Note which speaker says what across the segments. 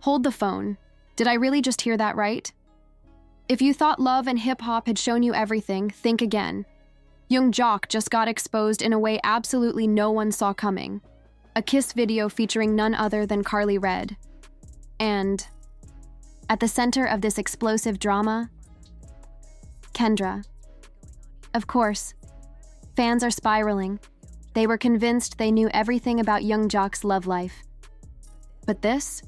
Speaker 1: Hold the phone. Did I really just hear that right? If you thought love and hip-hop had shown you everything, think again. Young Joc just got exposed in a way absolutely no one saw coming. A kiss video featuring none other than Karlie Red. And at the center of this explosive drama, Kendra. Of course, fans are spiraling. They were convinced they knew everything about young Joc's love life. But this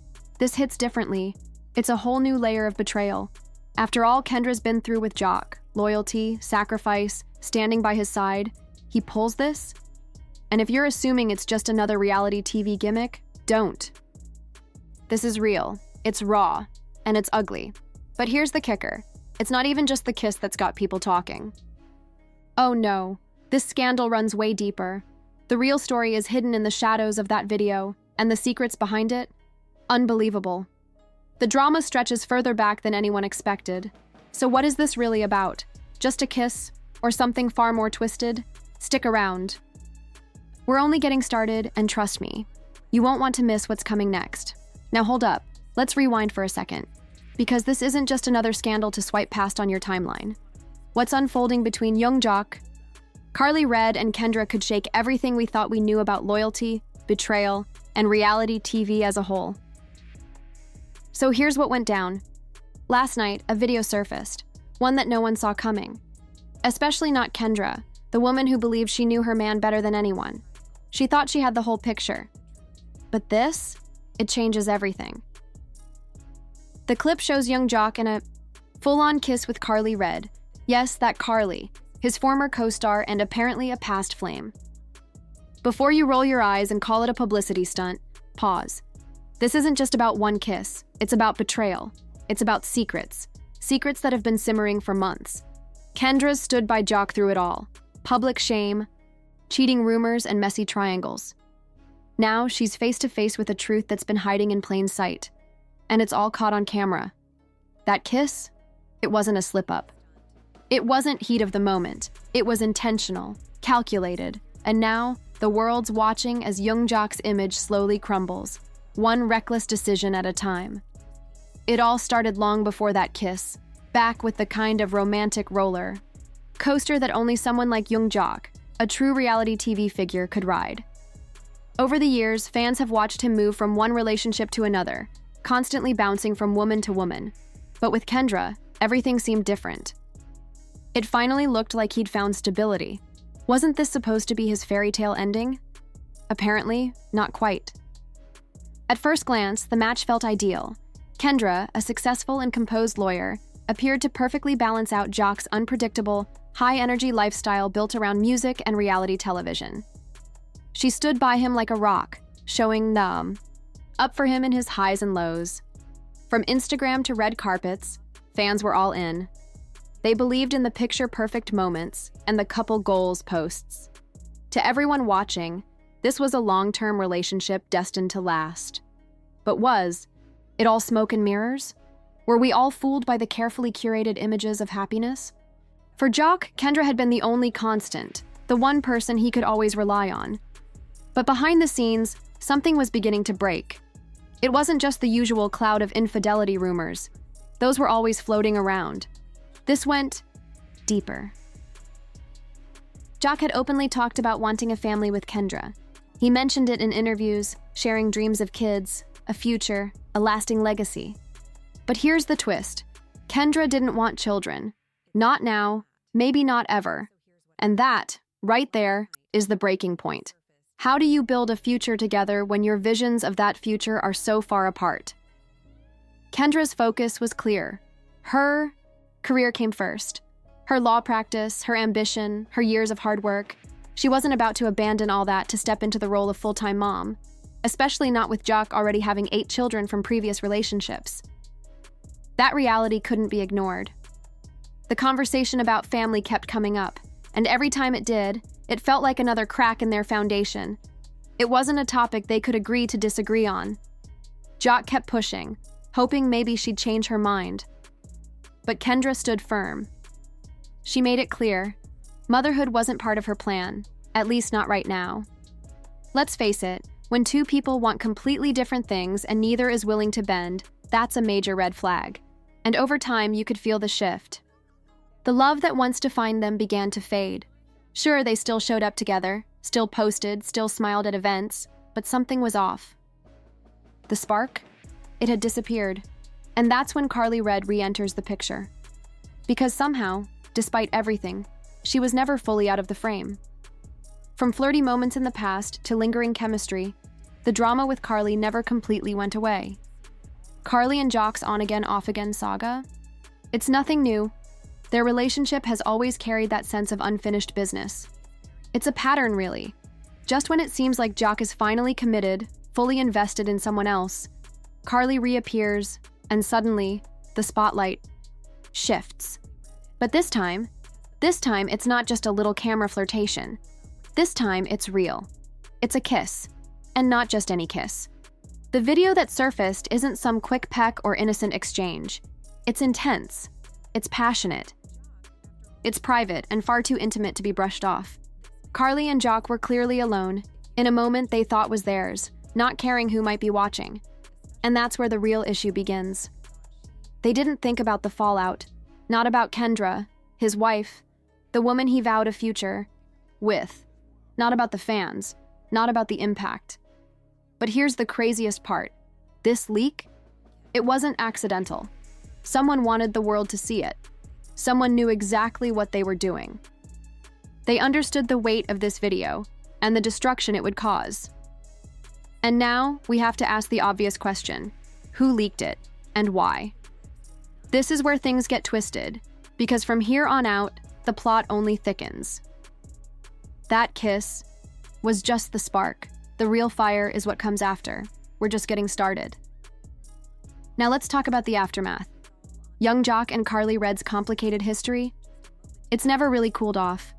Speaker 1: hits differently. It's a whole new layer of betrayal. After all Kendra's been through with Joc, loyalty, sacrifice, standing by his side, he pulls this? And if you're assuming it's just another reality TV gimmick, don't. This is real, it's raw, and it's ugly. But here's the kicker. It's not even just the kiss that's got people talking. Oh no, this scandal runs way deeper. The real story is hidden in the shadows of that video, and the secrets behind it? Unbelievable. The drama stretches further back than anyone expected. So what is this really about? Just a kiss? Or something far more twisted? Stick around. We're only getting started, and trust me, you won't want to miss what's coming next. Now hold up, let's rewind for a second. Because this isn't just another scandal to swipe past on your timeline. What's unfolding between young Joc, Karlie Red, and Kendra could shake everything we thought we knew about loyalty, betrayal, and reality TV as a whole. So here's what went down. Last night, a video surfaced, one that no one saw coming. Especially not Kendra, the woman who believed she knew her man better than anyone. She thought she had the whole picture. But this, it changes everything. The clip shows young Joc in a full-on kiss with Karlie Red. Yes, that Karlie, his former co-star and apparently a past flame. Before you roll your eyes and call it a publicity stunt, pause. This isn't just about one kiss. It's about betrayal. It's about secrets. Secrets that have been simmering for months. Kendra stood by Joc through it all. Public shame, cheating rumors, and messy triangles. Now she's face to face with a truth that's been hiding in plain sight. And it's all caught on camera. That kiss? It wasn't a slip-up. It wasn't heat of the moment. It was intentional, calculated, and now the world's watching as young Joc's image slowly crumbles, one reckless decision at a time. It all started long before that kiss, back with the kind of romantic roller coaster that only someone like young Joc, a true reality TV figure, could ride. Over the years, fans have watched him move from one relationship to another, constantly bouncing from woman to woman. But with Kendra, everything seemed different. It finally looked like he'd found stability. Wasn't this supposed to be his fairy tale ending? Apparently, not quite. At first glance, the match felt ideal. Kendra, a successful and composed lawyer, appeared to perfectly balance out Joc's unpredictable, high-energy lifestyle built around music and reality television. She stood by him like a rock, showing up for him in his highs and lows. From Instagram to red carpets, fans were all in. They believed in the picture-perfect moments and the couple goals posts. To everyone watching, this was a long-term relationship destined to last. But was it all smoke and mirrors? Were we all fooled by the carefully curated images of happiness? For Joc, Kendra had been the only constant, the one person he could always rely on. But behind the scenes, something was beginning to break. It wasn't just the usual cloud of infidelity rumors. Those were always floating around. This went deeper. Joc had openly talked about wanting a family with Kendra. He mentioned it in interviews, sharing dreams of kids, a future, a lasting legacy. But here's the twist. Kendra didn't want children. Not now, maybe not ever. And that, right there, is the breaking point. How do you build a future together when your visions of that future are so far apart? Kendra's focus was clear. Her career came first. Her law practice, her ambition, her years of hard work. She wasn't about to abandon all that to step into the role of full-time mom, especially not with Joc already having 8 children from previous relationships. That reality couldn't be ignored. The conversation about family kept coming up, and every time it did, it felt like another crack in their foundation. It wasn't a topic they could agree to disagree on. Joc kept pushing, hoping maybe she'd change her mind. But Kendra stood firm. She made it clear, motherhood wasn't part of her plan, at least not right now. Let's face it, When two people want completely different things and neither is willing to bend, that's a major red flag. And over time, you could feel the shift. The love that once defined them began to fade. Sure, they still showed up together, still posted, still smiled at events, but something was off. The spark? It had disappeared. And that's when Karlie Redd re-enters the picture. Because somehow, despite everything, she was never fully out of the frame. From flirty moments in the past to lingering chemistry, the drama with Karlie never completely went away. Karlie and Joc's on-again, off-again saga? It's nothing new. Their relationship has always carried that sense of unfinished business. It's a pattern, really. Just when it seems like Joc is finally committed, fully invested in someone else, Karlie reappears, and suddenly, the spotlight shifts. But this time it's not just a little camera flirtation. This time, it's real. It's a kiss. And not just any kiss. The video that surfaced isn't some quick peck or innocent exchange. It's intense. It's passionate. It's private and far too intimate to be brushed off. Karlie and Joc were clearly alone, in a moment they thought was theirs, not caring who might be watching. And that's where the real issue begins. They didn't think about the fallout, not about Kendra, his wife, the woman he vowed a future with. Not about the fans, not about the impact. But here's the craziest part. This leak? It wasn't accidental. Someone wanted the world to see it. Someone knew exactly what they were doing. They understood the weight of this video and the destruction it would cause. And now we have to ask the obvious question. Who leaked it and why? This is where things get twisted, because from here on out, the plot only thickens. That kiss was just the spark. The real fire is what comes after. We're just getting started. Now let's talk about the aftermath. Young Joc and Karlie Redd's complicated history? It's never really cooled off.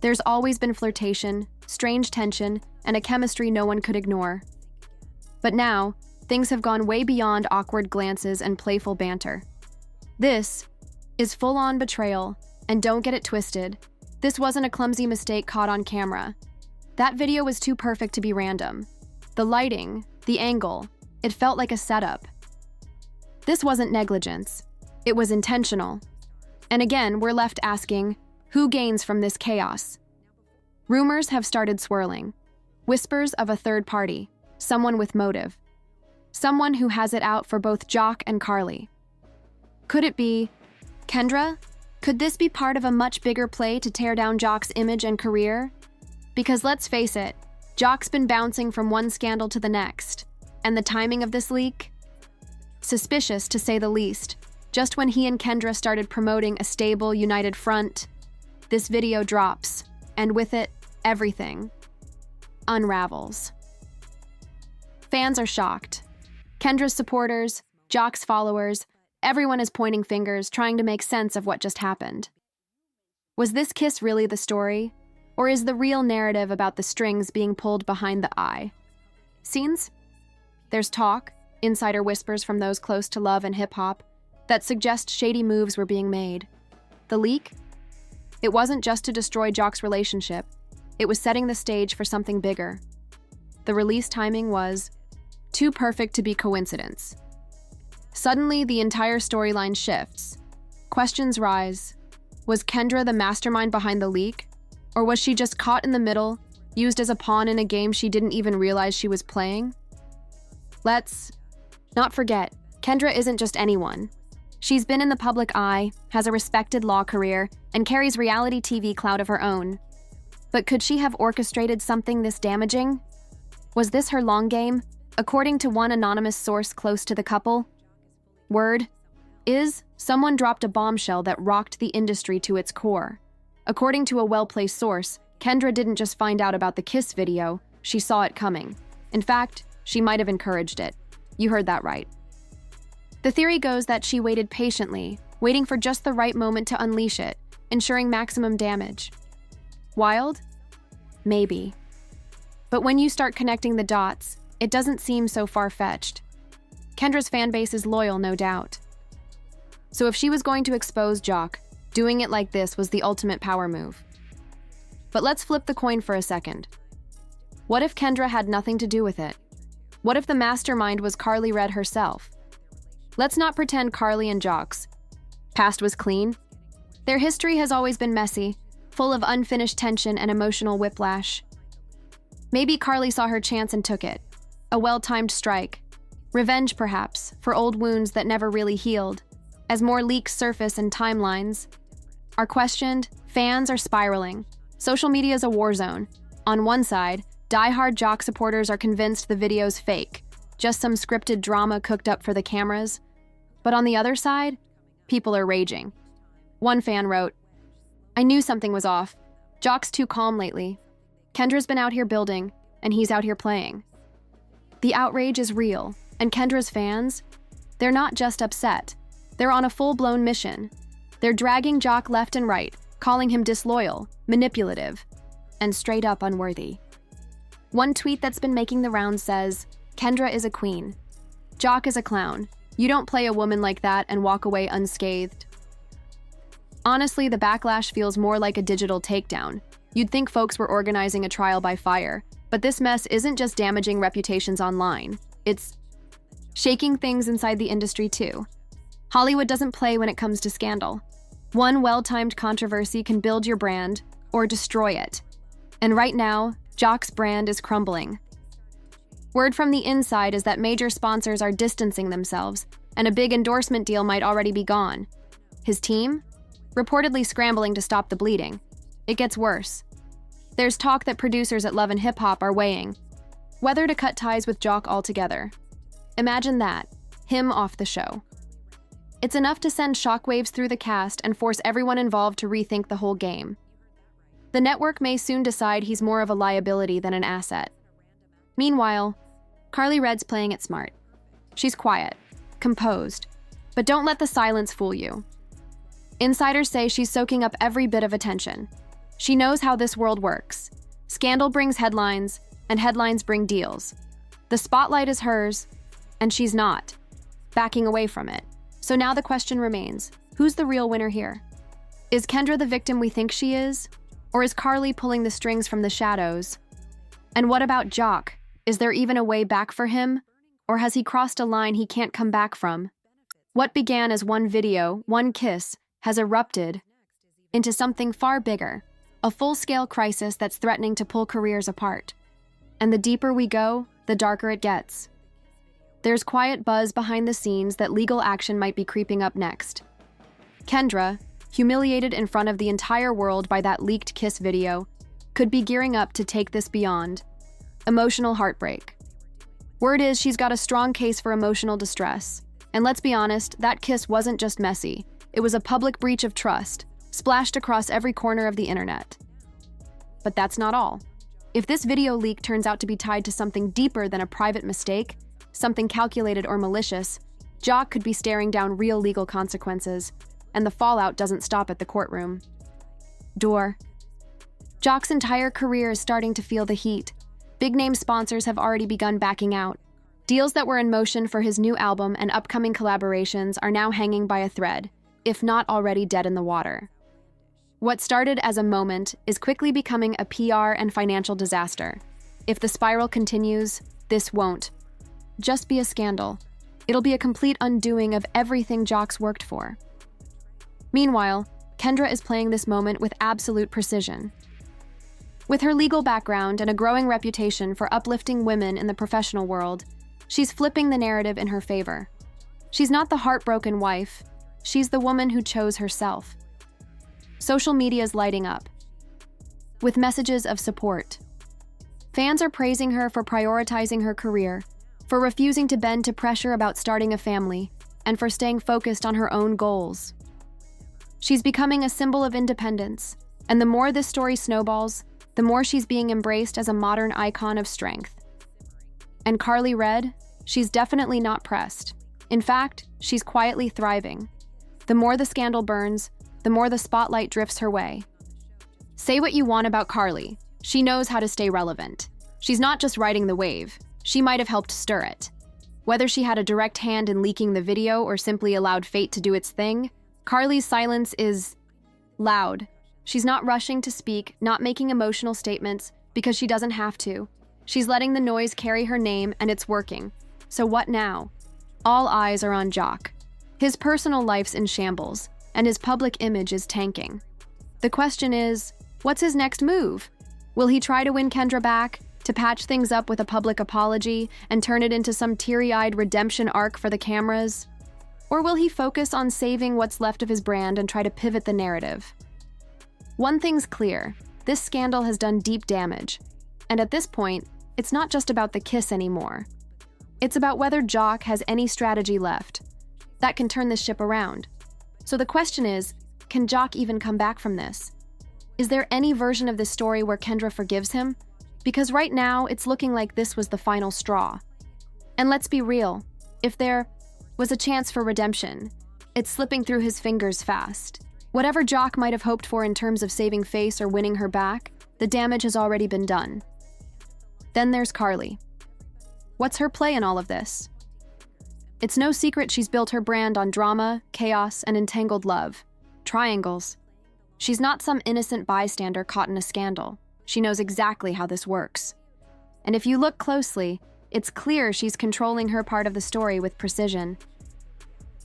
Speaker 1: There's always been flirtation, strange tension, and a chemistry no one could ignore. But now, things have gone way beyond awkward glances and playful banter. This is full-on betrayal, and don't get it twisted. This wasn't a clumsy mistake caught on camera. That video was too perfect to be random. The lighting, the angle, it felt like a setup. This wasn't negligence. It was intentional. And again, we're left asking, who gains from this chaos? Rumors have started swirling. Whispers of a third party, someone with motive. Someone who has it out for both Joc and Karlie. Could it be Kendra? Could this be part of a much bigger play to tear down Joc's image and career? Because let's face it, Joc's been bouncing from one scandal to the next. And the timing of this leak? Suspicious, to say the least. Just when he and Kendra started promoting a stable, united front, this video drops, and with it, everything unravels. Fans are shocked. Kendra's supporters, Joc's followers, everyone is pointing fingers, trying to make sense of what just happened. Was this kiss really the story? Or is the real narrative about the strings being pulled behind the eye? Scenes? There's talk, insider whispers from those close to love and hip-hop, that suggest shady moves were being made. The leak? It wasn't just to destroy Joc's relationship. It was setting the stage for something bigger. The release timing was too perfect to be coincidence. Suddenly, the entire storyline shifts. Questions rise. Was Kendra the mastermind behind the leak? Or was she just caught in the middle, used as a pawn in a game she didn't even realize she was playing? Let's not forget, Kendra isn't just anyone. She's been in the public eye, has a respected law career, and carries reality TV clout of her own. But could she have orchestrated something this damaging? Was this her long game? According to one anonymous source close to the couple, word is someone dropped a bombshell that rocked the industry to its core. According to a well-placed source, Kendra didn't just find out about the kiss video, she saw it coming. In fact, she might have encouraged it. You heard that right. The theory goes that she waited patiently, waiting for just the right moment to unleash it, ensuring maximum damage. Wild? Maybe. But when you start connecting the dots, it doesn't seem so far-fetched. Kendra's fan base is loyal, no doubt. So if she was going to expose Joc, doing it like this was the ultimate power move. But let's flip the coin for a second. What if Kendra had nothing to do with it? What if the mastermind was Karlie Red herself? Let's not pretend Karlie and Joc's past was clean. Their history has always been messy, full of unfinished tension and emotional whiplash. Maybe Karlie saw her chance and took it. A well-timed strike. Revenge, perhaps, for old wounds that never really healed. As more leaks surface and timelines are questioned, fans are spiraling. Social media is a war zone. On one side, die-hard Joc supporters are convinced the video's fake, just some scripted drama cooked up for the cameras. But on the other side, people are raging. One fan wrote, "I knew something was off. Joc's too calm lately. Kendra's been out here building, and he's out here playing." The outrage is real, and Kendra's fans, they're not just upset. They're on a full-blown mission. They're dragging Joc left and right, calling him disloyal, manipulative, and straight up unworthy. One tweet that's been making the rounds says, "Kendra is a queen. Joc is a clown. You don't play a woman like that and walk away unscathed." Honestly, the backlash feels more like a digital takedown. You'd think folks were organizing a trial by fire, but this mess isn't just damaging reputations online. It's shaking things inside the industry too. Hollywood doesn't play when it comes to scandal. One well-timed controversy can build your brand or destroy it. And right now, Joc's brand is crumbling. Word from the inside is that major sponsors are distancing themselves, and a big endorsement deal might already be gone. His team? Reportedly scrambling to stop the bleeding. It gets worse. There's talk that producers at Love and Hip Hop are weighing whether to cut ties with Joc altogether. Imagine that, him off the show. It's enough to send shockwaves through the cast and force everyone involved to rethink the whole game. The network may soon decide he's more of a liability than an asset. Meanwhile, Karlie Red's playing it smart. She's quiet, composed, but don't let the silence fool you. Insiders say she's soaking up every bit of attention. She knows how this world works. Scandal brings headlines, and headlines bring deals. The spotlight is hers, and she's not backing away from it. So now the question remains, who's the real winner here? Is Kendra the victim we think she is? Or is Karlie pulling the strings from the shadows? And what about Joc? Is there even a way back for him? Or has he crossed a line he can't come back from? What began as one video, one kiss, has erupted into something far bigger, a full-scale crisis that's threatening to pull careers apart. And the deeper we go, the darker it gets. There's quiet buzz behind the scenes that legal action might be creeping up next. Kendra, humiliated in front of the entire world by that leaked kiss video, could be gearing up to take this beyond. Emotional heartbreak. Word is she's got a strong case for emotional distress. And let's be honest, that kiss wasn't just messy. It was a public breach of trust, splashed across every corner of the internet. But that's not all. If this video leak turns out to be tied to something deeper than a private mistake, something calculated or malicious, Joc could be staring down real legal consequences, and the fallout doesn't stop at the courtroom. Joc's entire career is starting to feel the heat. Big-name sponsors have already begun backing out. Deals that were in motion for his new album and upcoming collaborations are now hanging by a thread, if not already dead in the water. What started as a moment is quickly becoming a PR and financial disaster. If the spiral continues, this won't just be a scandal. It'll be a complete undoing of everything Joc's worked for. Meanwhile, Kendra is playing this moment with absolute precision. With her legal background and a growing reputation for uplifting women in the professional world, she's flipping the narrative in her favor. She's not the heartbroken wife, she's the woman who chose herself. Social media is lighting up with messages of support. Fans are praising her for prioritizing her career, for refusing to bend to pressure about starting a family, and for staying focused on her own goals. She's becoming a symbol of independence, and the more this story snowballs, the more she's being embraced as a modern icon of strength. And Karlie Red, she's definitely not pressed. In fact, she's quietly thriving. The more the scandal burns, the more the spotlight drifts her way. Say what you want about Karlie, she knows how to stay relevant. She's not just riding the wave, she might have helped stir it. Whether she had a direct hand in leaking the video or simply allowed fate to do its thing, Karlie's silence is loud. She's not rushing to speak, not making emotional statements, because she doesn't have to. She's letting the noise carry her name, and it's working. So what now? All eyes are on Joc. His personal life's in shambles, and his public image is tanking. The question is, what's his next move? Will he try to win Kendra back, to patch things up with a public apology and turn it into some teary-eyed redemption arc for the cameras? Or will he focus on saving what's left of his brand and try to pivot the narrative? One thing's clear, this scandal has done deep damage. And at this point, it's not just about the kiss anymore. It's about whether Joc has any strategy left that can turn this ship around. So the question is, can Joc even come back from this? Is there any version of this story where Kendra forgives him? Because right now, it's looking like this was the final straw. And let's be real, if there was a chance for redemption, it's slipping through his fingers fast. Whatever Joc might have hoped for in terms of saving face or winning her back, the damage has already been done. Then there's Karlie. What's her play in all of this? It's no secret she's built her brand on drama, chaos, and entangled love. Triangles. She's not some innocent bystander caught in a scandal. She knows exactly how this works. And if you look closely, it's clear she's controlling her part of the story with precision.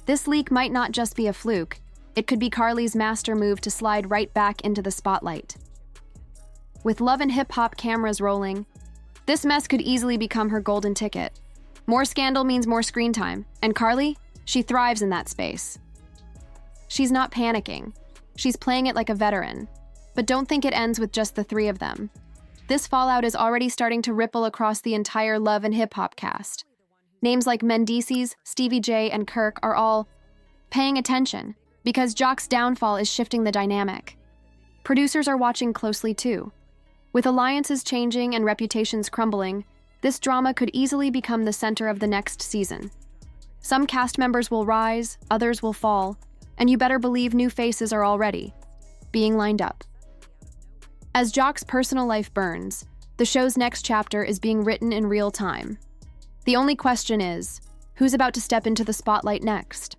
Speaker 1: This leak might not just be a fluke. It could be Karlie's master move to slide right back into the spotlight. With love and hip-hop cameras rolling, this mess could easily become her golden ticket. More scandal means more screen time, and Karlie, she thrives in that space. She's not panicking. She's playing it like a veteran. But don't think it ends with just the three of them. This fallout is already starting to ripple across the entire Love and Hip Hop cast. Names like Mendices, Stevie J, and Kirk are all paying attention because Joc's downfall is shifting the dynamic. Producers are watching closely too. With alliances changing and reputations crumbling, this drama could easily become the center of the next season. Some cast members will rise, others will fall, and you better believe new faces are already being lined up. As Joc's personal life burns, the show's next chapter is being written in real time. The only question is, who's about to step into the spotlight next?